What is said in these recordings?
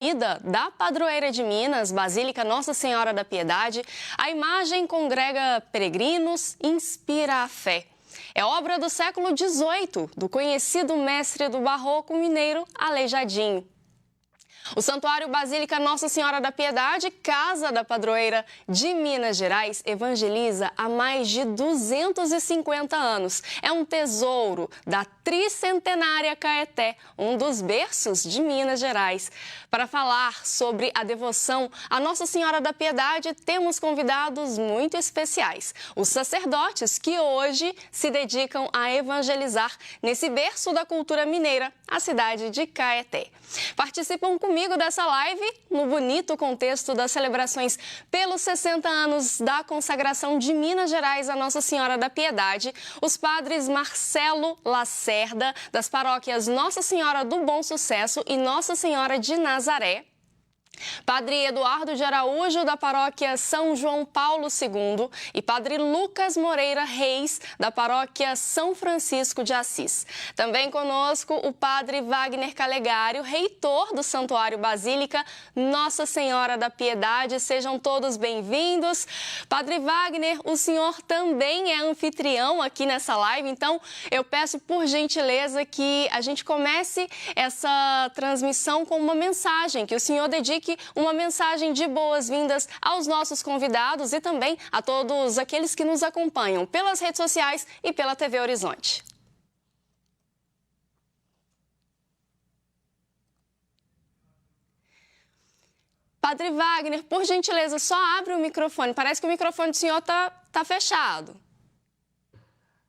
Ida da padroeira de Minas, Basílica Nossa Senhora da Piedade, a imagem congrega peregrinos e inspira a fé. É obra do século XVIII, do conhecido mestre do barroco mineiro Aleijadinho. O Santuário Basílica Nossa Senhora da Piedade, casa da padroeira de Minas Gerais, evangeliza há mais de 250 anos. É um tesouro da tricentenária Caeté, um dos berços de Minas Gerais. Para falar sobre a devoção à Nossa Senhora da Piedade, temos convidados muito especiais. Os sacerdotes que hoje se dedicam a evangelizar nesse berço da cultura mineira, a cidade de Caeté. Participam comigo dessa live no bonito contexto das celebrações pelos 60 anos da consagração de Minas Gerais à Nossa Senhora da Piedade, os padres Marcelo Lacerda, das paróquias Nossa Senhora do Bom Sucesso e Nossa Senhora de Nazaré, Padre Eduardo de Araújo, da paróquia São João Paulo II, e Padre Lucas Moreira Reis, da paróquia São Francisco de Assis. Também conosco o Padre Wagner Calegário, reitor do Santuário Basílica Nossa Senhora da Piedade. Sejam todos bem-vindos. Padre Wagner, o senhor também é anfitrião aqui nessa live, então eu peço por gentileza que a gente comece essa transmissão com uma mensagem, que o senhor dedique uma mensagem de boas-vindas aos nossos convidados e também a todos aqueles que nos acompanham pelas redes sociais e pela TV Horizonte. Padre Wagner, por gentileza, só abre o microfone. Parece que o microfone do senhor tá fechado.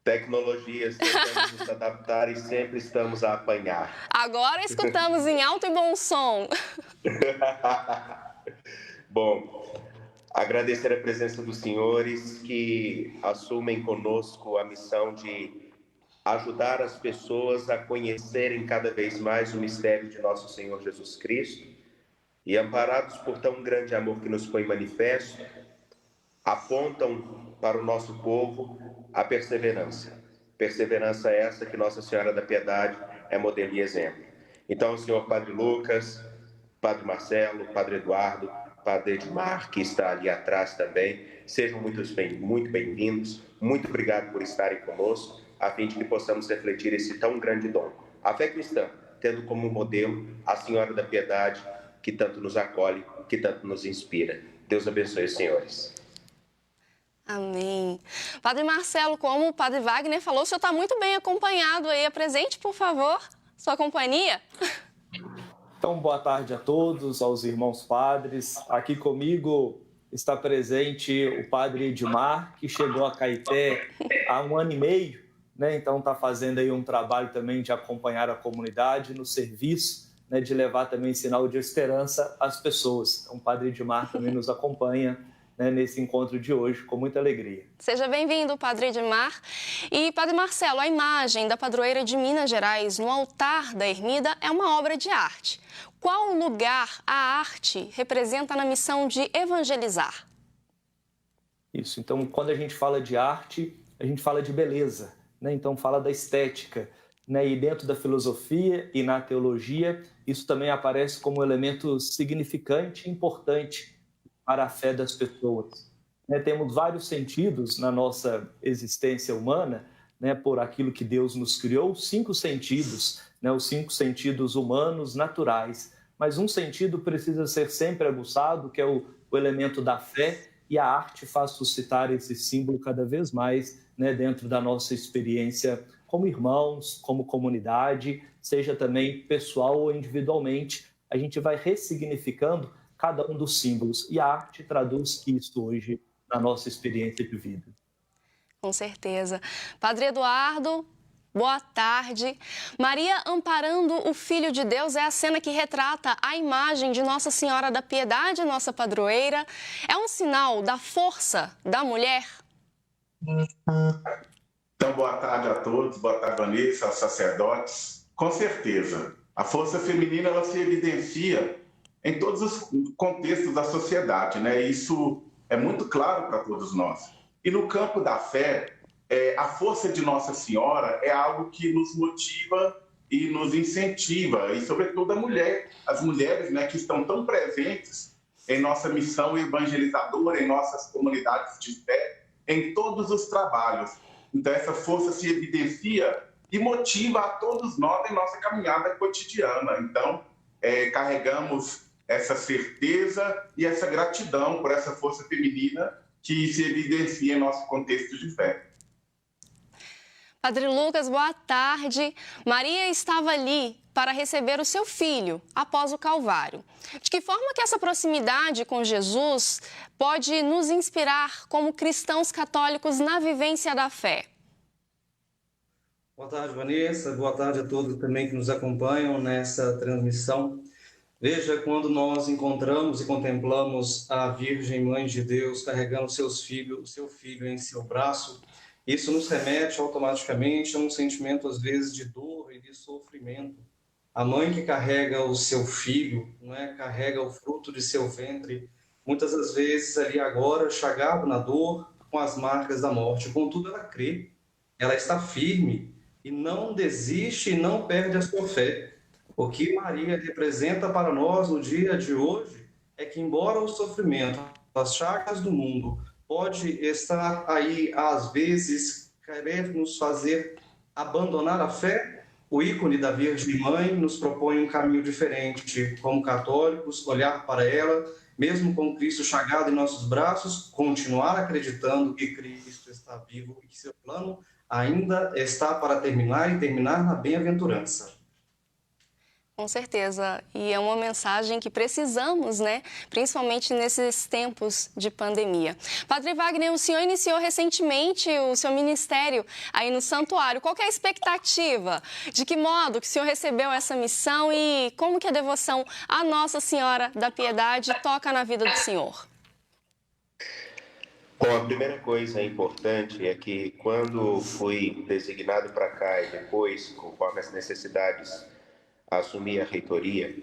Tecnologias, tentamos nos adaptar e sempre estamos a apanhar. Agora escutamos em alto e bom som. Bom, agradecer a presença dos senhores que assumem conosco a missão de ajudar as pessoas a conhecerem cada vez mais o mistério de nosso Senhor Jesus Cristo e, amparados por tão grande amor que nos foi manifesto, apontam para o nosso povo a perseverança. Perseverança essa que Nossa Senhora da Piedade é modelo e exemplo. Então, o senhor Padre Lucas, Padre Marcelo, Padre Eduardo, Padre Edmar, que está ali atrás também, sejam muito bem-vindos. Muito obrigado por estarem conosco, a fim de que possamos refletir esse tão grande dom. A fé cristã, tendo como modelo a Senhora da Piedade, que tanto nos acolhe, que tanto nos inspira. Deus abençoe os senhores. Amém. Padre Marcelo, como o Padre Wagner falou, o senhor está muito bem acompanhado aí. Apresente, por favor, sua companhia. Então, boa tarde a todos, aos irmãos padres. Aqui comigo está presente o Padre Edmar, que chegou a Caeté há 1 ano e meio, né? Então está fazendo aí um trabalho também de acompanhar a comunidade no serviço, né? De levar também sinal de esperança às pessoas. Então, o Padre Edmar também nos acompanha, né, nesse encontro de hoje, com muita alegria. Seja bem-vindo, Padre Edmar. E, Padre Marcelo, a imagem da padroeira de Minas Gerais no altar da ermida é uma obra de arte. Qual lugar a arte representa na missão de evangelizar? Isso, então, quando a gente fala de arte, a gente fala de beleza, né? Então, fala da estética, né? E dentro da filosofia e na teologia, isso também aparece como um elemento significante e importante para a fé das pessoas. Temos vários sentidos na nossa existência humana, né, por aquilo que Deus nos criou, 5 sentidos, né, os 5 sentidos humanos naturais, mas um sentido precisa ser sempre aguçado, que é o elemento da fé, e a arte faz suscitar esse símbolo cada vez mais, né, dentro da nossa experiência como irmãos, como comunidade, seja também pessoal ou individualmente. A gente vai ressignificando cada um dos símbolos, e a arte traduz isso hoje na nossa experiência de vida. Com certeza. Padre Eduardo, boa tarde. Maria amparando o Filho de Deus é a cena que retrata a imagem de Nossa Senhora da Piedade, nossa padroeira. É um sinal da força da mulher? Então, boa tarde a todos, boa tarde, Vanessa, aos sacerdotes. Com certeza, a força feminina ela se evidencia em todos os contextos da sociedade, né? Isso é muito claro para todos nós. E no campo da fé, a força de Nossa Senhora é algo que nos motiva e nos incentiva, e sobretudo as mulheres, né, que estão tão presentes em nossa missão evangelizadora, em nossas comunidades de fé, em todos os trabalhos. Então, essa força se evidencia e motiva a todos nós em nossa caminhada cotidiana. Então, carregamos essa certeza e essa gratidão por essa força feminina que se evidencia em nosso contexto de fé. Padre Lucas, boa tarde. Maria estava ali para receber o seu filho após o Calvário. De que forma que essa proximidade com Jesus pode nos inspirar como cristãos católicos na vivência da fé? Boa tarde, Vanessa. Boa tarde a todos também que nos acompanham nessa transmissão. Veja, quando nós encontramos e contemplamos a Virgem Mãe de Deus carregando o seu filho em seu braço, isso nos remete automaticamente a um sentimento, às vezes, de dor e de sofrimento. A mãe que carrega o seu filho, carrega o fruto de seu ventre, muitas das vezes ali agora, chagado na dor, com as marcas da morte. Contudo, ela crê, ela está firme e não desiste e não perde a sua fé. O que Maria representa para nós no dia de hoje é que, embora o sofrimento, as chagas do mundo, pode estar aí, às vezes, querer nos fazer abandonar a fé, o ícone da Virgem Mãe nos propõe um caminho diferente. Como católicos, olhar para ela, mesmo com Cristo chagado em nossos braços, continuar acreditando que Cristo está vivo e que seu plano ainda está para terminar e terminar na bem-aventurança. Com certeza, e é uma mensagem que precisamos, né? Principalmente nesses tempos de pandemia. Padre Wagner, o senhor iniciou recentemente o seu ministério aí no santuário. Qual que é a expectativa? De que modo que o senhor recebeu essa missão e como que a devoção à Nossa Senhora da Piedade toca na vida do senhor? Bom, a primeira coisa importante é que quando fui designado para cá e depois, conforme as necessidades, assumi a reitoria,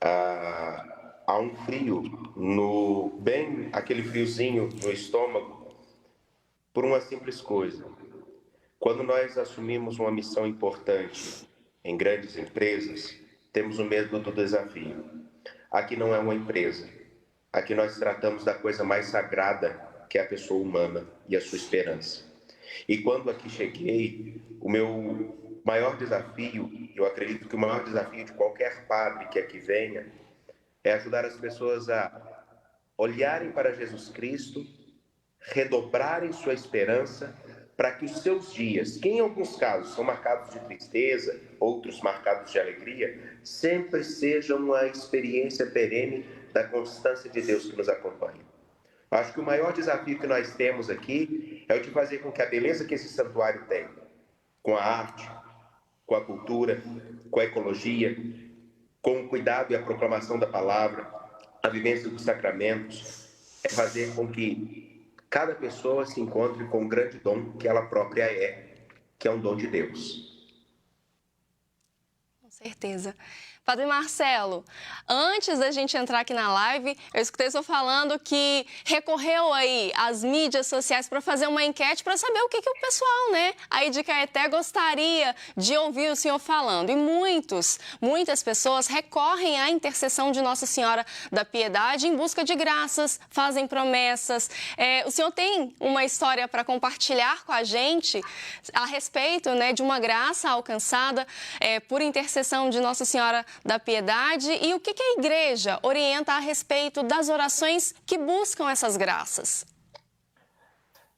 há um frio, bem aquele friozinho no estômago, por uma simples coisa. Quando nós assumimos uma missão importante em grandes empresas, temos o medo do desafio. Aqui não é uma empresa. Aqui nós tratamos da coisa mais sagrada, que é a pessoa humana e a sua esperança. E quando aqui cheguei, o meu maior desafio, eu acredito que o maior desafio de qualquer padre que aqui venha, é ajudar as pessoas a olharem para Jesus Cristo, redobrarem sua esperança, para que os seus dias, que em alguns casos são marcados de tristeza, outros marcados de alegria, sempre sejam uma experiência perene da constância de Deus que nos acompanha. Acho que o maior desafio que nós temos aqui é o de fazer com que a beleza que esse santuário tem, com a arte, com a cultura, com a ecologia, com o cuidado e a proclamação da palavra, a vivência dos sacramentos, é fazer com que cada pessoa se encontre com o grande dom que ela própria é, que é um dom de Deus. Com certeza. Padre Marcelo, antes da gente entrar aqui na live, eu escutei o senhor falando que recorreu aí às mídias sociais para fazer uma enquete para saber o que o pessoal, né, aí de Caeté gostaria de ouvir o senhor falando. E muitas pessoas recorrem à intercessão de Nossa Senhora da Piedade em busca de graças, fazem promessas. O senhor tem uma história para compartilhar com a gente a respeito, né, de uma graça alcançada por intercessão de Nossa Senhora da Piedade e o que a Igreja orienta a respeito das orações que buscam essas graças?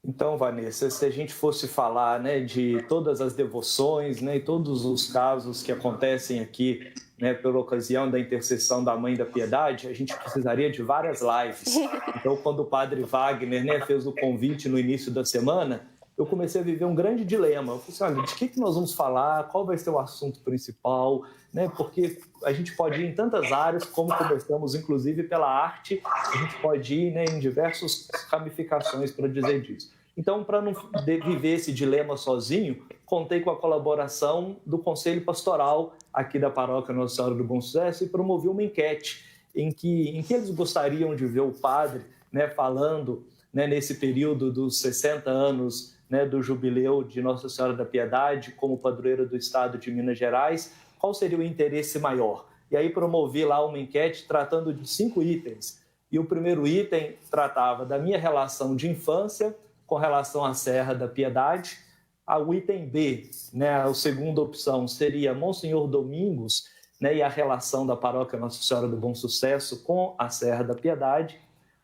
Então, Vanessa, se a gente fosse falar, né, de todas as devoções, né, e todos os casos que acontecem aqui, né, pela ocasião da intercessão da Mãe da Piedade, a gente precisaria de várias lives. Então, quando o Padre Wagner, né, fez o convite no início da semana, eu comecei a viver um grande dilema. Eu falei assim, olha, de que nós vamos falar? Qual vai ser o assunto principal? Né? Porque a gente pode ir em tantas áreas, como começamos, inclusive, pela arte, a gente pode ir, né, em diversas ramificações para dizer disso. Então, para não viver esse dilema sozinho, contei com a colaboração do Conselho Pastoral aqui da Paróquia Nossa Senhora do Bom Sucesso e promovi uma enquete em que eles gostariam de ver o padre, né, falando, né, nesse período dos 60 anos né, do jubileu de Nossa Senhora da Piedade como padroeira do estado de Minas Gerais, qual seria o interesse maior? E aí promovi lá uma enquete tratando de 5 itens. E o primeiro item tratava da minha relação de infância com relação à Serra da Piedade. O item B, né, a segunda opção, seria Monsenhor Domingos, né, e a relação da paróquia Nossa Senhora do Bom Sucesso com a Serra da Piedade.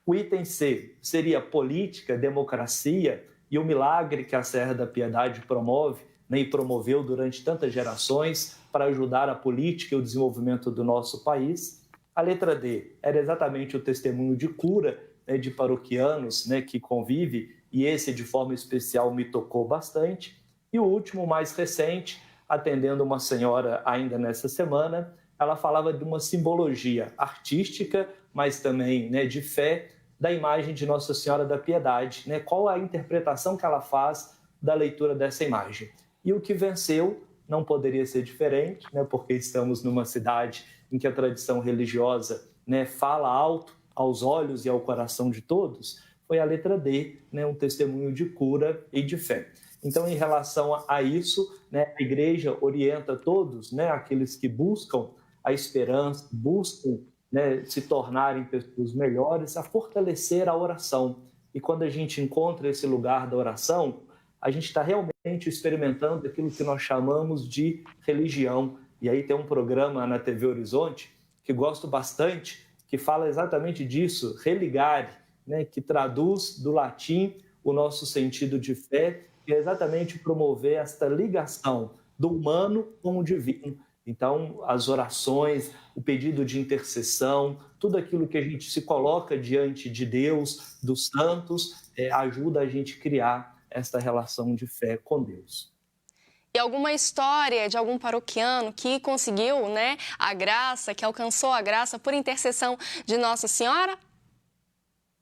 O item C seria política, democracia e o milagre que a Serra da Piedade promove, né, e promoveu durante tantas gerações para ajudar a política e o desenvolvimento do nosso país. A letra D era exatamente o testemunho de cura, né, de paroquianos, né, que convive, e esse de forma especial me tocou bastante. E o último, mais recente, atendendo uma senhora ainda nessa semana, ela falava de uma simbologia artística, mas também, né, de fé, da imagem de Nossa Senhora da Piedade, né? Qual a interpretação que ela faz da leitura dessa imagem. E o que venceu não poderia ser diferente, né? Porque estamos numa cidade em que a tradição religiosa, né, fala alto aos olhos e ao coração de todos, foi a letra D, né, um testemunho de cura e de fé. Então, em relação a isso, né, a Igreja orienta todos, né, aqueles que buscam a esperança, buscam, né, se tornarem pessoas melhores, a fortalecer a oração. E quando a gente encontra esse lugar da oração, a gente está realmente experimentando aquilo que nós chamamos de religião. E aí tem um programa na TV Horizonte que gosto bastante, que fala exatamente disso, religare, né, que traduz do latim o nosso sentido de fé, que é exatamente promover esta ligação do humano com o divino. Então, as orações, o pedido de intercessão, tudo aquilo que a gente se coloca diante de Deus, dos santos, ajuda a gente a criar esta relação de fé com Deus. E alguma história de algum paroquiano que conseguiu, né, a graça, que alcançou a graça por intercessão de Nossa Senhora?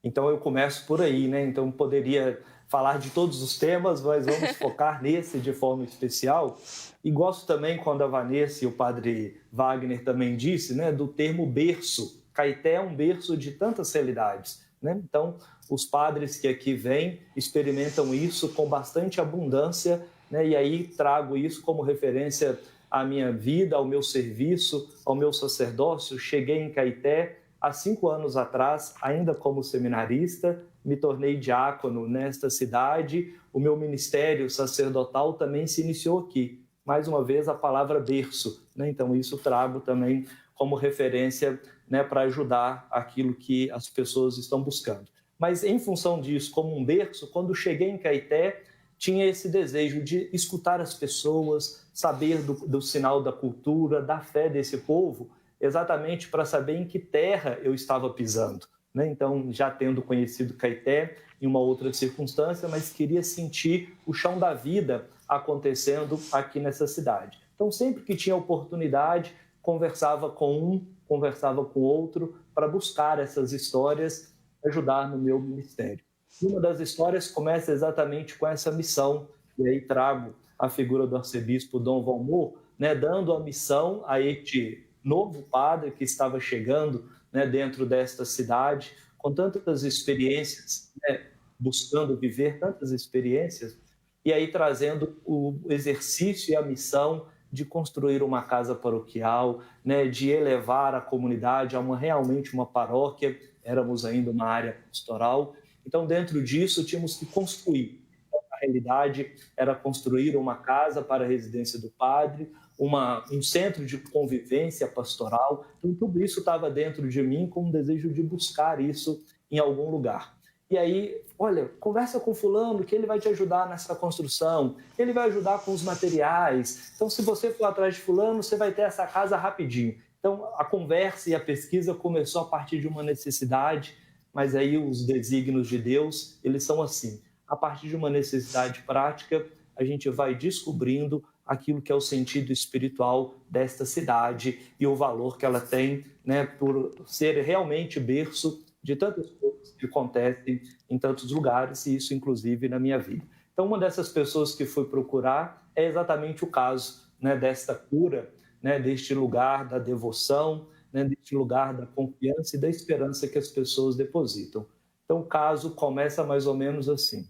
Então, eu começo por aí, né? Então, poderia falar de todos os temas, mas vamos focar nesse de forma especial. E gosto também quando a Vanessa e o padre Wagner também disse, né, do termo berço. Caeté é um berço de tantas realidades, né? Então, os padres que aqui vêm experimentam isso com bastante abundância, né? E aí trago isso como referência à minha vida, ao meu serviço, ao meu sacerdócio. Cheguei em Caeté há 5 anos atrás, ainda como seminarista, me tornei diácono nesta cidade. O meu ministério sacerdotal também se iniciou aqui. Mais uma vez, a palavra berço, né? Então, isso trago também como referência, né, para ajudar aquilo que as pessoas estão buscando. Mas, em função disso, como um berço, quando cheguei em Caeté, tinha esse desejo de escutar as pessoas, saber do sinal da cultura, da fé desse povo, exatamente para saber em que terra eu estava pisando, né? Então, já tendo conhecido Caeté em uma outra circunstância, mas queria sentir o chão da vida acontecendo aqui nessa cidade. Então, sempre que tinha oportunidade, conversava com um, conversava com outro, para buscar essas histórias, ajudar no meu ministério. Uma das histórias começa exatamente com essa missão, e aí trago a figura do arcebispo Dom Valmor, né, dando a missão a este novo padre que estava chegando, né, dentro desta cidade, com tantas experiências, né, buscando viver tantas experiências, e aí trazendo o exercício e a missão de construir uma casa paroquial, né, de elevar a comunidade a realmente uma paróquia. Éramos ainda uma área pastoral. Então, dentro disso, tínhamos que construir. A realidade era construir uma casa para a residência do padre, um centro de convivência pastoral. Então, tudo isso estava dentro de mim com um desejo de buscar isso em algum lugar. E aí, olha, conversa com fulano que ele vai te ajudar nessa construção, ele vai ajudar com os materiais. Então, se você for atrás de fulano, você vai ter essa casa rapidinho. Então, a conversa e a pesquisa começou a partir de uma necessidade, mas aí os desígnios de Deus, eles são assim. A partir de uma necessidade prática, a gente vai descobrindo aquilo que é o sentido espiritual desta cidade e o valor que ela tem, né, por ser realmente berço de tantas coisas que acontecem em tantos lugares, e isso inclusive na minha vida. Então, uma dessas pessoas que fui procurar é exatamente o caso, né, desta cura, né, deste lugar da devoção, né, deste lugar da confiança e da esperança que as pessoas depositam. Então, o caso começa mais ou menos assim.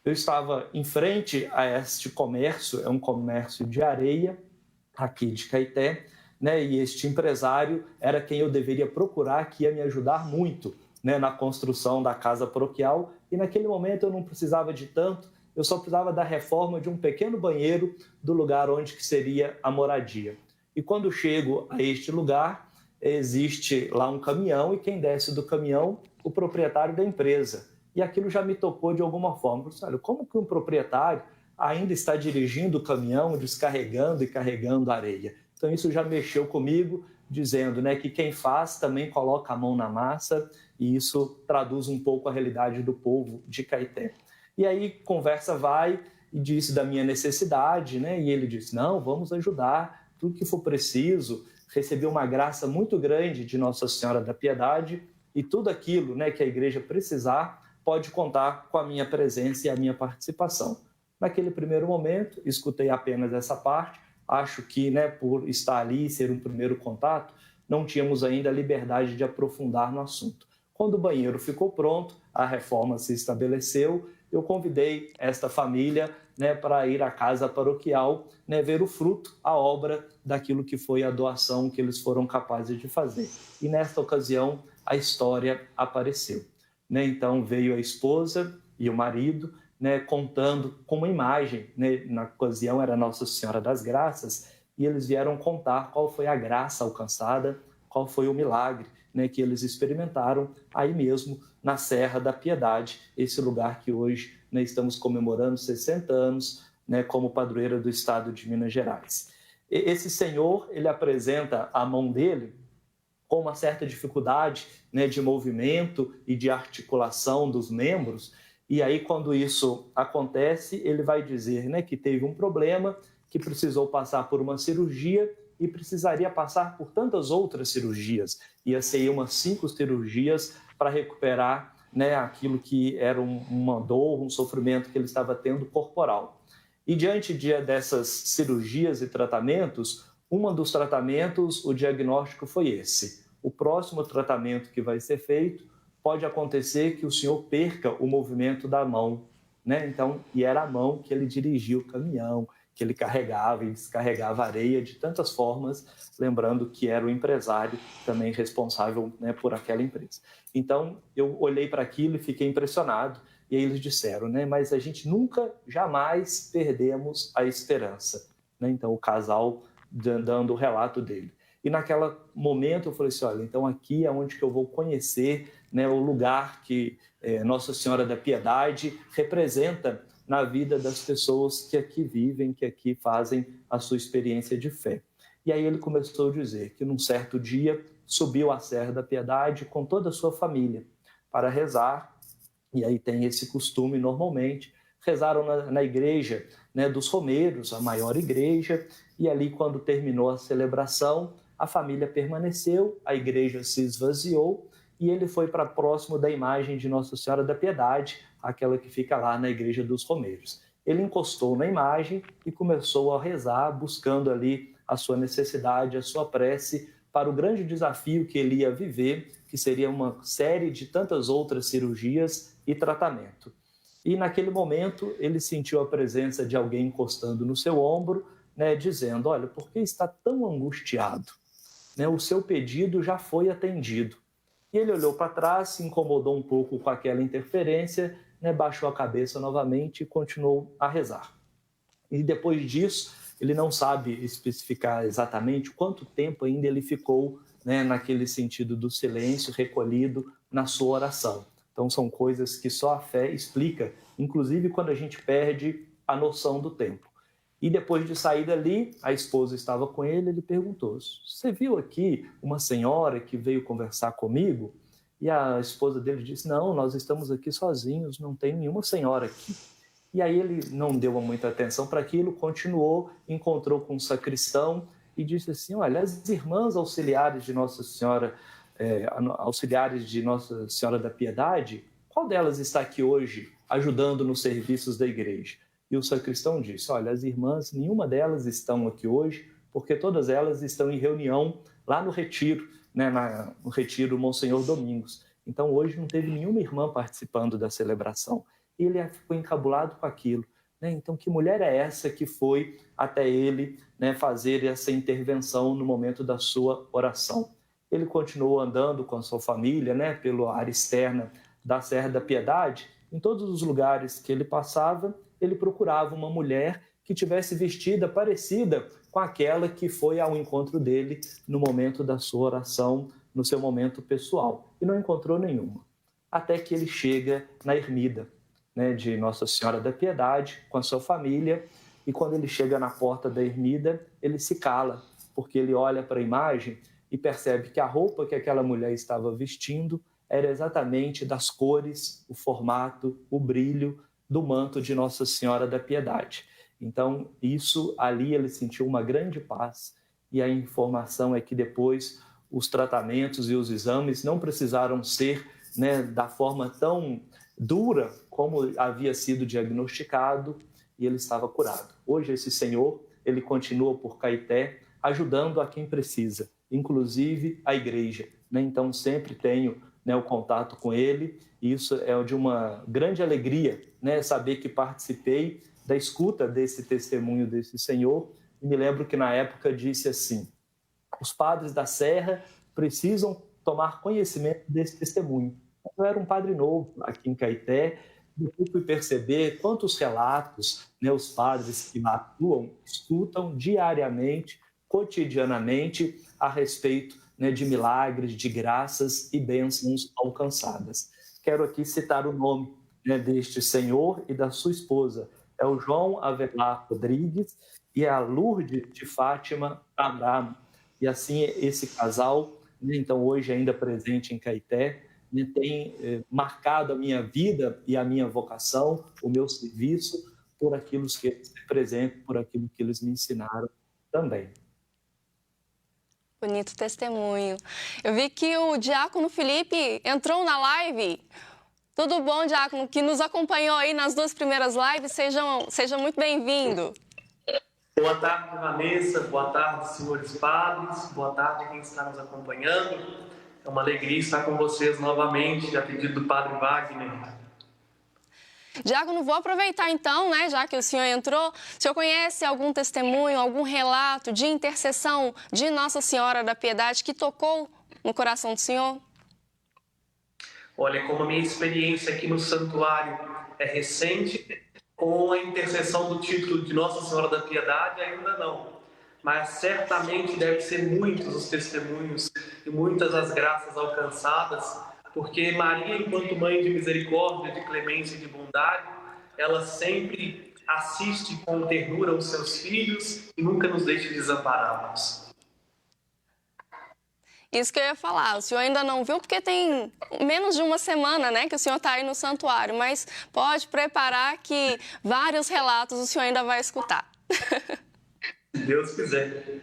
Eu estava em frente a este comércio, é um comércio de areia, aqui de Caeté, né? E este empresário era quem eu deveria procurar, que ia me ajudar muito, né, na construção da casa paroquial. E naquele momento eu não precisava de tanto, eu só precisava da reforma de um pequeno banheiro do lugar onde que seria a moradia. E quando chego a este lugar, existe lá um caminhão e quem desce do caminhão, o proprietário da empresa. E aquilo já me tocou de alguma forma. Eu disse, olha, como que um proprietário ainda está dirigindo o caminhão, descarregando e carregando areia? Então isso já mexeu comigo, dizendo, né, que quem faz também coloca a mão na massa, e isso traduz um pouco a realidade do povo de Caeté. E aí conversa vai e disse da minha necessidade, né? E ele disse, não, vamos ajudar, tudo que for preciso. Recebi uma graça muito grande de Nossa Senhora da Piedade e tudo aquilo, né, que a igreja precisar pode contar com a minha presença e a minha participação. Naquele primeiro momento, escutei apenas essa parte, acho que, né, por estar ali e ser um primeiro contato, não tínhamos ainda a liberdade de aprofundar no assunto. Quando o banheiro ficou pronto, a reforma se estabeleceu, eu convidei esta família, né, para ir à casa paroquial, né, ver o fruto, a obra daquilo que foi a doação que eles foram capazes de fazer. E nesta ocasião, a história apareceu. Né? Então veio a esposa e o marido, né, contando com uma imagem, né, na ocasião era Nossa Senhora das Graças, e eles vieram contar qual foi a graça alcançada, qual foi o milagre, né, que eles experimentaram aí mesmo na Serra da Piedade, esse lugar que hoje, né, estamos comemorando 60 anos, né, como padroeira do estado de Minas Gerais. Esse senhor, ele apresenta a mão dele com uma certa dificuldade, né, de movimento e de articulação dos membros, e aí quando isso acontece, ele vai dizer, né, que teve um problema, que precisou passar por uma cirurgia e precisaria passar por tantas outras cirurgias. Ia ser umas 5 cirurgias para recuperar, né, aquilo que era uma dor, um sofrimento que ele estava tendo corporal. E diante dessas cirurgias e tratamentos, um dos tratamentos, o diagnóstico foi esse. O próximo tratamento que vai ser feito, pode acontecer que o senhor perca o movimento da mão, né? Então, e era a mão que ele dirigia o caminhão, que ele carregava e descarregava areia de tantas formas, lembrando que era o empresário também responsável, né, por aquela empresa. Então, eu olhei para aquilo e fiquei impressionado, e aí eles disseram, né, mas a gente nunca, jamais perdemos a esperança. Né? Então, o casal dando o relato dele. E naquele momento eu falei assim, olha, então aqui é onde que eu vou conhecer, né, o lugar que Nossa Senhora da Piedade representa na vida das pessoas que aqui vivem, que aqui fazem a sua experiência de fé. E aí ele começou a dizer que num certo dia subiu à Serra da Piedade com toda a sua família para rezar, e aí tem esse costume normalmente, rezaram na igreja, né, dos Romeiros, a maior igreja, e ali quando terminou a celebração, a família permaneceu, a igreja se esvaziou, e ele foi para próximo da imagem de Nossa Senhora da Piedade, aquela que fica lá na igreja dos Romeiros. Ele encostou na imagem e começou a rezar, buscando ali a sua necessidade, a sua prece, para o grande desafio que ele ia viver, que seria uma série de tantas outras cirurgias e tratamento. E naquele momento ele sentiu a presença de alguém encostando no seu ombro, né, dizendo, olha, por que está tão angustiado? Né, o seu pedido já foi atendido. E ele olhou para trás, se incomodou um pouco com aquela interferência, né, baixou a cabeça novamente e continuou a rezar. E depois disso, ele não sabe especificar exatamente quanto tempo ainda ele ficou, né, naquele sentido do silêncio, recolhido na sua oração. Então são coisas que só a fé explica, inclusive quando a gente perde a noção do tempo. E depois de sair dali, a esposa estava com ele, ele perguntou, você viu aqui uma senhora que veio conversar comigo? E a esposa dele disse, não, nós estamos aqui sozinhos, não tem nenhuma senhora aqui. E aí ele não deu muita atenção para aquilo, continuou, encontrou com um sacristão e disse assim, olha, as irmãs auxiliares de Nossa Senhora, auxiliares de Nossa Senhora da Piedade, qual delas está aqui hoje ajudando nos serviços da igreja? E o sacristão disse, olha, as irmãs, nenhuma delas estão aqui hoje, porque todas elas estão em reunião lá no retiro, né, no retiro Monsenhor Domingos. Então hoje não teve nenhuma irmã participando da celebração. e ele ficou encabulado com aquilo. Então, que mulher é essa que foi até ele, fazer essa intervenção no momento da sua oração? Ele continuou andando com a sua família, pela área externa da Serra da Piedade. Em todos os lugares que ele passava, ele procurava uma mulher que tivesse vestida parecida com aquela que foi ao encontro dele no momento da sua oração, no seu momento pessoal. E não encontrou nenhuma. Até que ele chega na ermida de Nossa Senhora da Piedade, com a sua família, e quando ele chega na porta da ermida, ele se cala, porque ele olha para a imagem e percebe que a roupa que aquela mulher estava vestindo era exatamente das cores, o formato, o brilho do manto de Nossa Senhora da Piedade. Então, isso ali ele sentiu uma grande paz, e a informação é que depois os tratamentos e os exames não precisaram ser da forma tão dura como havia sido diagnosticado, e ele estava curado. Hoje esse senhor, ele continua por Caeté, ajudando a quem precisa, inclusive a igreja. Então sempre tenho o contato com ele, e isso é de uma grande alegria, saber que participei da escuta desse testemunho desse senhor. E me lembro que na época disse assim: os padres da Serra precisam tomar conhecimento desse testemunho. Eu era um padre novo aqui em Caeté, depois fui perceber quantos relatos os padres que lá atuam escutam diariamente, cotidianamente, a respeito de milagres, de graças e bênçãos alcançadas. Quero aqui citar o nome deste senhor e da sua esposa. É o João Avelar Rodrigues e a Lourdes de Fátima Abramo. E assim, esse casal, então hoje ainda presente em Caeté, tem marcado a minha vida e a minha vocação, o meu serviço, por aquilo que eles representam, por aquilo que eles me ensinaram também. Bonito testemunho. Eu vi que o diácono Felipe entrou na live. Tudo bom, diácono, que nos acompanhou aí nas 2 primeiras lives? Seja muito bem-vindo. Boa tarde, Vanessa. Boa tarde, senhores padres. Boa tarde a quem está nos acompanhando. É uma alegria estar com vocês novamente, a pedido do padre Wagner. Diácono, vou aproveitar então, já que o senhor entrou. O senhor conhece algum testemunho, algum relato de intercessão de Nossa Senhora da Piedade que tocou no coração do senhor? Olha, como a minha experiência aqui no santuário é recente, com a intercessão do título de Nossa Senhora da Piedade, ainda não. Mas certamente deve ser muitos os testemunhos e muitas as graças alcançadas, porque Maria, enquanto mãe de misericórdia, de clemência e de bondade, ela sempre assiste com ternura os seus filhos e nunca nos deixa desampará-los. Isso que eu ia falar, o senhor ainda não viu, porque tem menos de uma semana, que o senhor está aí no santuário, mas pode preparar que vários relatos o senhor ainda vai escutar. Se Deus quiser.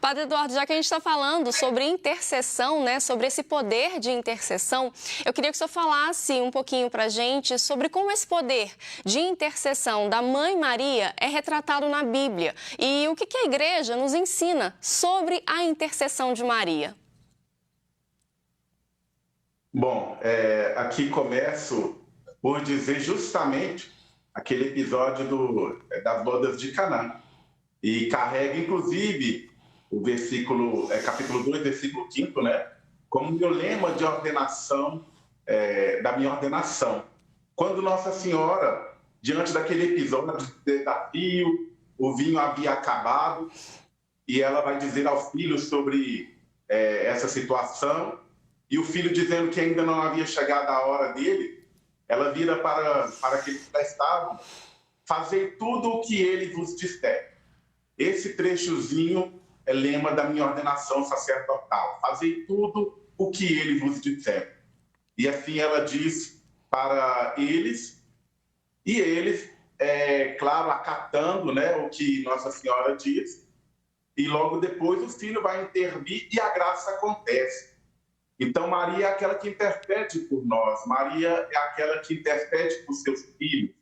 Padre Eduardo, já que a gente está falando sobre intercessão, sobre esse poder de intercessão, eu queria que o senhor falasse um pouquinho para a gente sobre como esse poder de intercessão da Mãe Maria é retratado na Bíblia e o que a Igreja nos ensina sobre a intercessão de Maria. Bom, aqui começo por dizer justamente aquele episódio das bodas de Caná. E carrega, inclusive, o versículo, capítulo 2, versículo 5, como meu lema de ordenação, da minha ordenação. Quando Nossa Senhora, diante daquele episódio de desafio, o vinho havia acabado, e ela vai dizer ao filho sobre essa situação, e o filho dizendo que ainda não havia chegado a hora dele, ela vira para aqueles que lá estavam: fazei tudo o que ele vos disser. Esse trechozinho é lema da minha ordenação sacerdotal. Fazei tudo o que ele vos disser. E assim ela diz para eles, e eles, claro, acatando o que Nossa Senhora diz, e logo depois o filho vai intervir e a graça acontece. Então Maria é aquela que intercede por nós, Maria é aquela que intercede por seus filhos,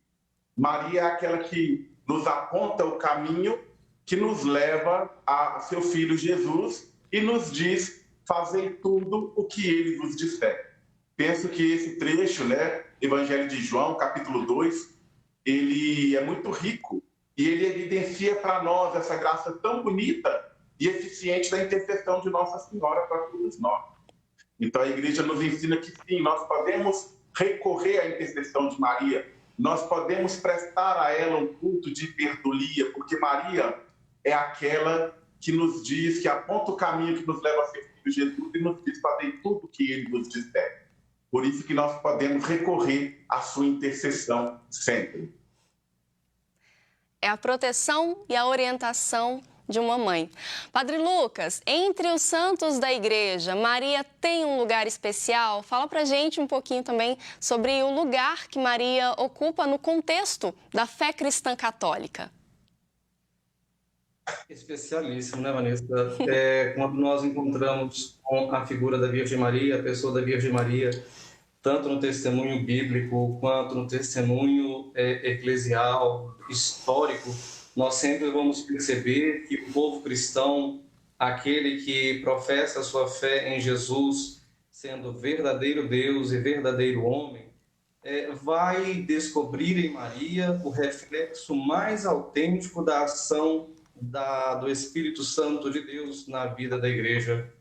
Maria é aquela que nos aponta o caminho que nos leva a seu Filho Jesus e nos diz: fazei tudo o que ele vos disser. penso que esse trecho, né, Evangelho de João, capítulo 2, ele é muito rico e ele evidencia para nós essa graça tão bonita e eficiente da intercessão de Nossa Senhora para todos nós. Então, a igreja nos ensina que sim, nós podemos recorrer à intercessão de Maria, nós podemos prestar a ela um culto de hiperdulia, porque Maria é aquela que nos diz, que aponta o caminho que nos leva a ser filho de Jesus e nos diz fazer tudo o que ele nos disser. Por isso que nós podemos recorrer à sua intercessão sempre. É a proteção e a orientação de uma mãe. Padre Lucas, entre os santos da igreja, Maria tem um lugar especial? Fala pra gente um pouquinho também sobre o lugar que Maria ocupa no contexto da fé cristã católica. Especialíssimo, né, Vanessa? Quando nós encontramos com a figura da Virgem Maria, a pessoa da Virgem Maria, tanto no testemunho bíblico quanto no testemunho eclesial, histórico, nós sempre vamos perceber que o povo cristão, aquele que professa a sua fé em Jesus, sendo verdadeiro Deus e verdadeiro homem, vai descobrir em Maria o reflexo mais autêntico da ação do Espírito Santo de Deus na vida da igreja.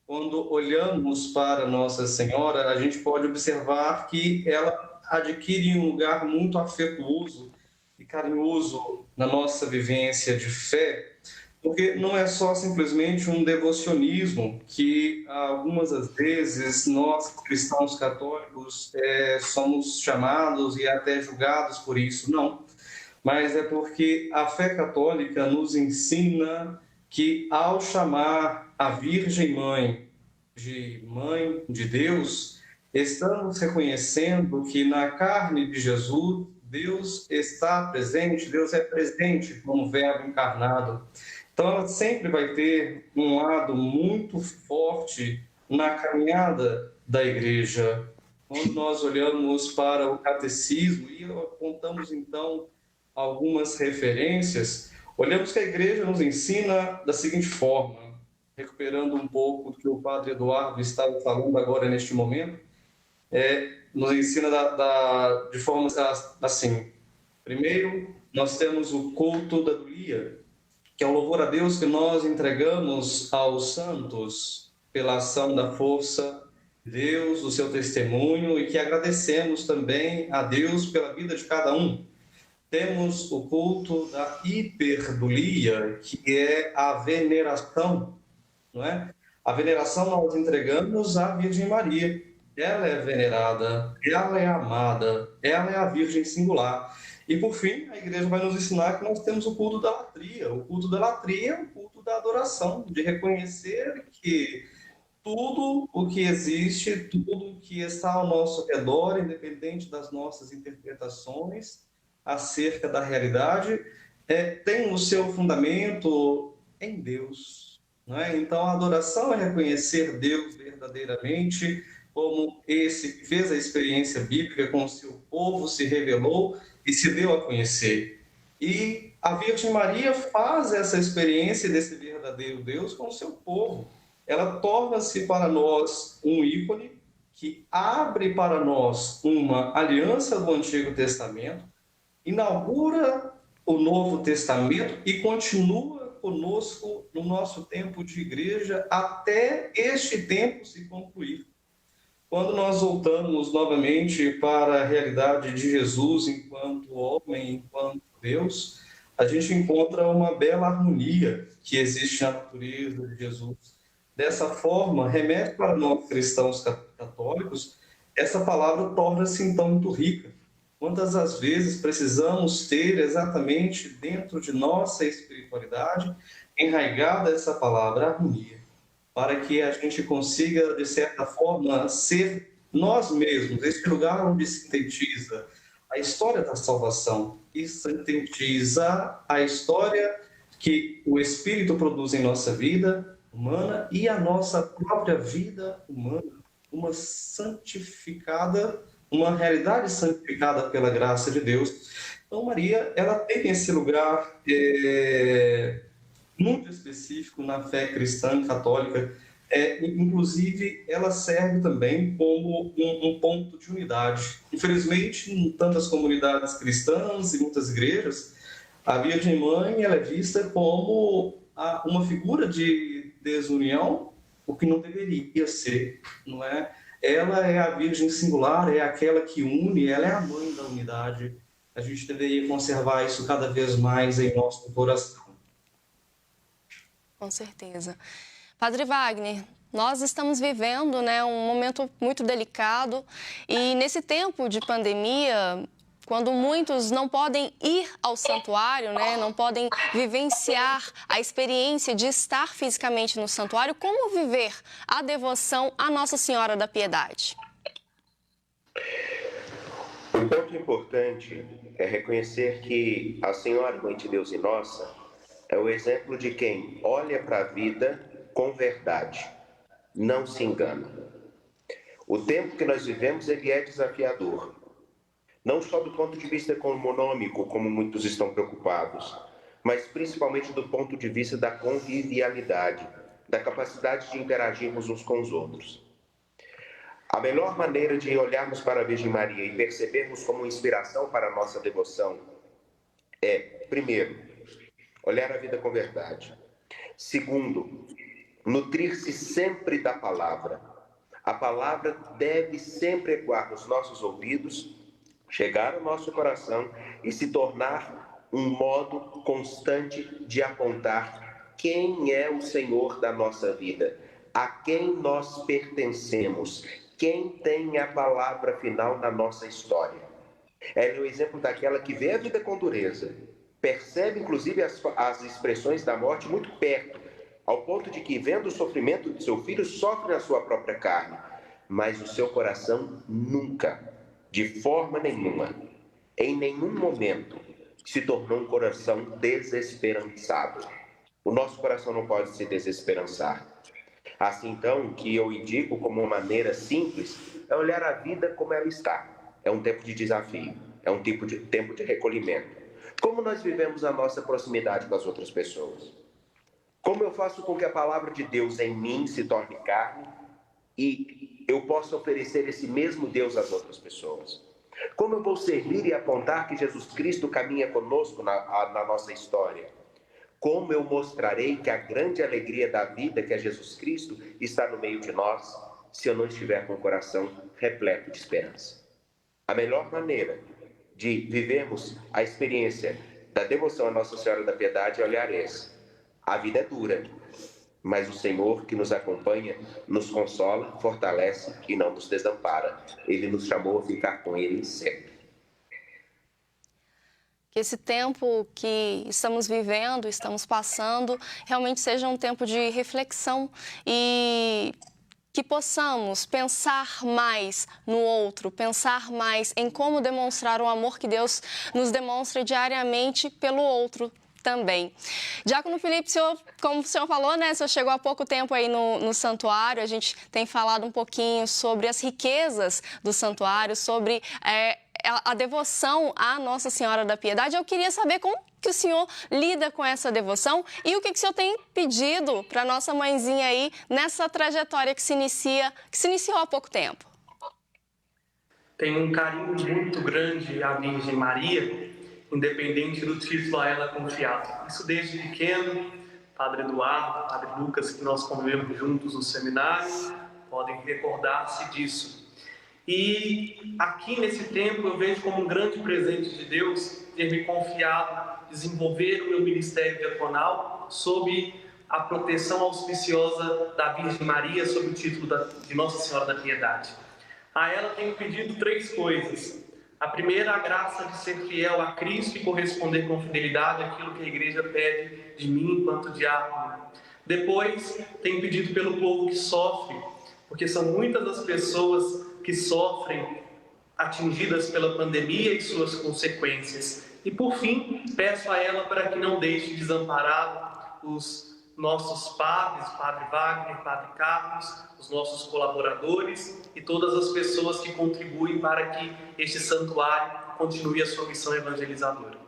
Quando olhamos para Nossa Senhora, a gente pode observar que ela adquire um lugar muito afetuoso e carinhoso na nossa vivência de fé, porque não é só simplesmente um devocionismo que algumas das vezes nós, cristãos católicos, somos chamados e até julgados por isso, não. Mas é porque a fé católica nos ensina que ao chamar a Virgem Mãe de Deus, estamos reconhecendo que na carne de Jesus, Deus está presente, Deus é presente como verbo encarnado. Então, ela sempre vai ter um lado muito forte na caminhada da igreja. Quando nós olhamos para o catecismo e apontamos, então, algumas referências, olhamos que a igreja nos ensina da seguinte forma, recuperando um pouco do que o padre Eduardo estava falando agora neste momento, nos ensina de forma assim. Primeiro, nós temos o culto da dulia, que é o louvor a Deus que nós entregamos aos santos pela ação da força de Deus, do seu testemunho, e que agradecemos também a Deus pela vida de cada um. Temos o culto da hiperdulia, que é a veneração, não é? A veneração nós entregamos à Virgem Maria. Ela é venerada, ela é amada, ela é a Virgem singular. E, por fim, a igreja vai nos ensinar que nós temos o culto da latria. O culto da latria é o culto da adoração, de reconhecer que tudo o que existe, tudo o que está ao nosso redor, independente das nossas interpretações acerca da realidade, tem o seu fundamento em Deus. Não é? Então, a adoração é reconhecer Deus verdadeiramente, como esse que fez a experiência bíblica com o seu povo, se revelou e se deu a conhecer. E a Virgem Maria faz essa experiência desse verdadeiro Deus com o seu povo. Ela torna-se para nós um ícone que abre para nós uma aliança do Antigo Testamento, inaugura o Novo Testamento e continua conosco no nosso tempo de igreja até este tempo se concluir. Quando nós voltamos novamente para a realidade de Jesus enquanto homem, enquanto Deus, a gente encontra uma bela harmonia que existe na natureza de Jesus. Dessa forma, remete para nós cristãos católicos, essa palavra torna-se então muito rica. Quantas as vezes precisamos ter exatamente dentro de nossa espiritualidade enraigada essa palavra, harmonia, para que a gente consiga, de certa forma, ser nós mesmos, esse lugar onde sintetiza a história da salvação e sintetiza a história que o Espírito produz em nossa vida humana e a nossa própria vida humana, uma realidade santificada pela graça de Deus. Então, Maria, ela tem esse lugar muito específico na fé cristã católica, Inclusive, ela serve também como um ponto de unidade. Infelizmente, em tantas comunidades cristãs e muitas igrejas, a Virgem Mãe ela é vista como uma figura de desunião, o que não deveria ser, não é? Ela é a Virgem singular, é aquela que une, ela é a mãe da unidade. A gente deveria conservar isso cada vez mais em nosso coração. Com certeza. Padre Wagner, nós estamos vivendo, né, um momento muito delicado e nesse tempo de pandemia, quando muitos não podem ir ao santuário, né, não podem vivenciar a experiência de estar fisicamente no santuário, como viver a devoção à Nossa Senhora da Piedade? Um ponto importante é reconhecer que a Senhora, Mãe de Deus e nossa, é o exemplo de quem olha para a vida com verdade, não se engana. O tempo que nós vivemos, ele é desafiador. Não só do ponto de vista econômico, como muitos estão preocupados, mas principalmente do ponto de vista da convivialidade, da capacidade de interagirmos uns com os outros. A melhor maneira de olharmos para a Virgem Maria e percebermos como inspiração para a nossa devoção é, primeiro, olhar a vida com verdade. Segundo, nutrir-se sempre da palavra. A palavra deve sempre ecoar nos nossos ouvidos, chegar ao nosso coração e se tornar um modo constante de apontar quem é o Senhor da nossa vida, a quem nós pertencemos, quem tem a palavra final na nossa história. Ela é o exemplo daquela que vê a vida com dureza, percebe inclusive as expressões da morte muito perto, ao ponto de que, vendo o sofrimento de seu filho, sofre na sua própria carne, mas o seu coração nunca, de forma nenhuma, em nenhum momento, se tornou um coração desesperançado. O nosso coração não pode se desesperançar. Assim, então, o que eu indico como uma maneira simples é olhar a vida como ela está. É um tempo de desafio, é um tempo de recolhimento. Como nós vivemos a nossa proximidade com as outras pessoas? Como eu faço com que a palavra de Deus em mim se torne carne e eu possa oferecer esse mesmo Deus às outras pessoas? Como eu vou servir e apontar que Jesus Cristo caminha conosco na nossa história? Como eu mostrarei que a grande alegria da vida, que é Jesus Cristo, está no meio de nós, se eu não estiver com o coração repleto de esperança? A melhor maneira de vivermos a experiência da devoção à Nossa Senhora da Piedade é olhar esse. A vida é dura, mas o Senhor que nos acompanha nos consola, fortalece e não nos desampara. Ele nos chamou a ficar com Ele sempre. Que esse tempo que estamos vivendo, estamos passando, realmente seja um tempo de reflexão e que possamos pensar mais no outro, pensar mais em como demonstrar o amor que Deus nos demonstra diariamente pelo outro também. Diácono Felipe, como o senhor falou, né, o senhor chegou há pouco tempo aí no santuário, a gente tem falado um pouquinho sobre as riquezas do santuário, sobre a devoção à Nossa Senhora da Piedade. Eu queria saber como que o senhor lida com essa devoção e o que o senhor tem pedido para a nossa mãezinha aí nessa trajetória que se iniciou há pouco tempo. Tenho um carinho muito grande à Virgem Maria, independente do título a ela confiado. Isso desde pequeno, Padre Eduardo, Padre Lucas, que nós convivemos juntos no seminário, podem recordar-se disso. E aqui nesse tempo eu vejo como um grande presente de Deus ter me confiado desenvolver o meu ministério diaconal sob a proteção auspiciosa da Virgem Maria, sob o título de Nossa Senhora da Piedade. A ela tenho pedido 3 coisas. A primeira, a graça de ser fiel a Cristo e corresponder com fidelidade àquilo que a Igreja pede de mim enquanto diácono. Depois, tenho pedido pelo povo que sofre, porque são muitas as pessoas que sofrem atingidas pela pandemia e suas consequências. E por fim, peço a ela para que não deixe desamparado os nossos padres, Padre Wagner, Padre Carlos, os nossos colaboradores e todas as pessoas que contribuem para que este santuário continue a sua missão evangelizadora.